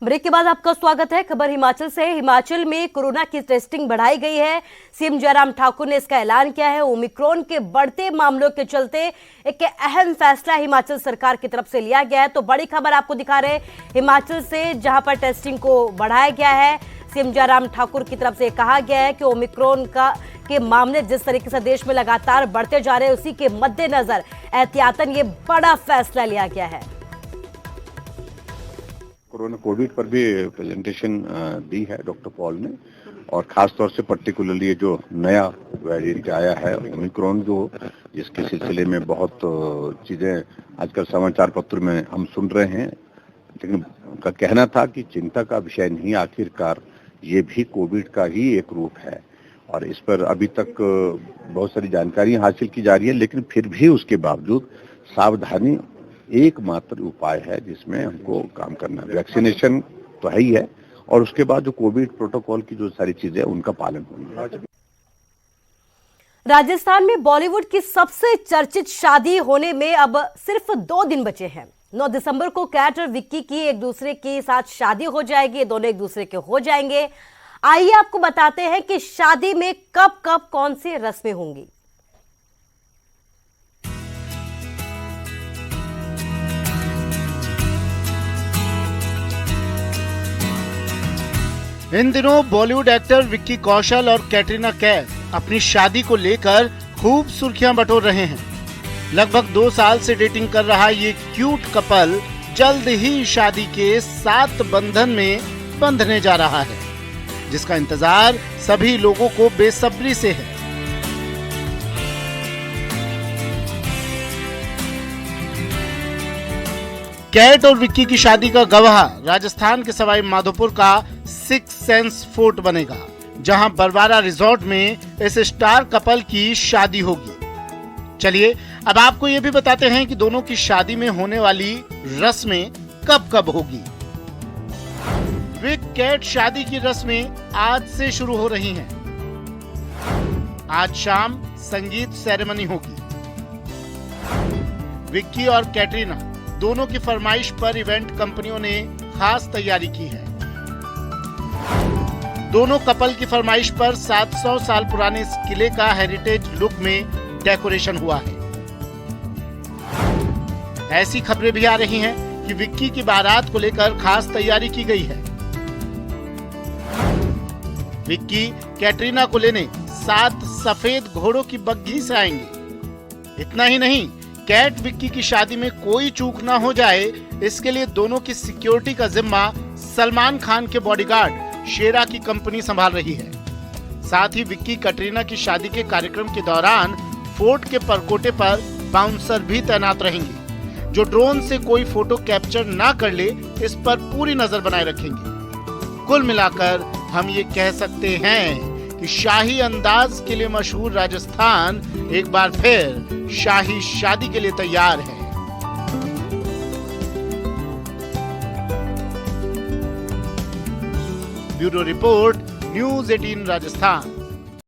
Break के बाद आपका स्वागत है। खबर हिमाचल से। हिमाचल में कोरोना की टेस्टिंग बढ़ाई गई है। सीएम जयराम ठाकुर ने इसका ऐलान किया है। ओमिक्रॉन के बढ़ते मामलों के चलते एक अहम फैसला हिमाचल सरकार की तरफ से लिया गया है। तो बड़ी खबर आपको दिखा रहे हिमाचल से, जहां पर टेस्टिंग को बढ़ाया गया है। सीएम जयराम ठाकुर की तरफ से कहा गया है कि ओमिक्रॉन के मामले जिस तरीके से देश में लगातार बढ़ते जा रहे हैं, उसी के मद्देनजर एहतियातन ये बड़ा फैसला लिया गया है। कोरोना कोविड पर भी प्रेजेंटेशन दी है डॉक्टर पॉल ने, और खास तौर से पर्टिकुलरली ये जो नया वेरिएंट आया है ओमिक्रॉन, जो जिसके सिलसिले में बहुत चीजें आजकल समाचार पत्र में हम सुन रहे हैं, लेकिन उनका कहना था कि चिंता का विषय नहीं, आखिरकार ये भी कोविड का ही एक रूप है और इस पर अभी तक बहुत सारी जानकारी हासिल की जा रही है, लेकिन फिर भी उसके बावजूद सावधानी एकमात्र उपाय है जिसमें हमको काम करना है। वैक्सीनेशन तो है ही है, और उसके बाद जो कोविड प्रोटोकॉल की जो सारी चीजें उनका पालन होना है। राजस्थान में बॉलीवुड की सबसे चर्चित शादी होने में अब सिर्फ 2 दिन बचे हैं। 9 दिसंबर को कैट और विक्की की एक दूसरे के साथ शादी हो जाएगी। दोनों एक दूसरे के हो जाएंगे। आइए आपको बताते हैं कि शादी में कब कब कौन सी रस्में होंगी। इन दिनों बॉलीवुड एक्टर विक्की कौशल और कैटरीना कैफ अपनी शादी को लेकर खूब सुर्खियां बटोर रहे हैं। लगभग 2 साल से डेटिंग कर रहा ये क्यूट कपल जल्द ही शादी के 7 बंधन में बंधने जा रहा है, जिसका इंतजार सभी लोगों को बेसब्री से है। कैट और विक्की की शादी का गवाह राजस्थान के सवाई माधोपुर का 6 सेंस फोर्ट बनेगा, जहां बरवारा रिजॉर्ट में इस स्टार कपल की शादी होगी। चलिए अब आपको ये भी बताते हैं कि दोनों की शादी में होने वाली रस्में कब कब होगी। विक कैट शादी की रस्में आज से शुरू हो रही हैं। आज शाम संगीत सेरेमनी होगी। विक्की और कैटरीना दोनों की फरमाइश पर इवेंट कंपनियों ने खास तैयारी की है। दोनों कपल की फरमाइश पर 700 साल पुराने इस किले का हेरिटेज लुक में डेकोरेशन हुआ है। ऐसी खबरें भी आ रही हैं कि विक्की की बारात को लेकर खास तैयारी की गई है। विक्की कैटरीना को लेने 7 सफेद घोड़ों की बग्घी से आएंगे। इतना ही नहीं, कैट विक्की की शादी में कोई चूक ना हो जाए, इसके लिए दोनों की सिक्योरिटी का जिम्मा सलमान खान के बॉडीगार्ड शेरा की कंपनी संभाल रही है। साथ ही विक्की कैटरीना की शादी के कार्यक्रम के दौरान फोर्ट के परकोटे पर बाउंसर भी तैनात रहेंगे, जो ड्रोन से कोई फोटो कैप्चर ना कर ले, इस पर पूरी नजर बनाए रखेंगे। कुल मिलाकर हम ये कह सकते हैं कि शाही अंदाज के लिए मशहूर राजस्थान एक बार फिर शाही शादी के लिए तैयार है। Bureau report, news 18 Rajasthan.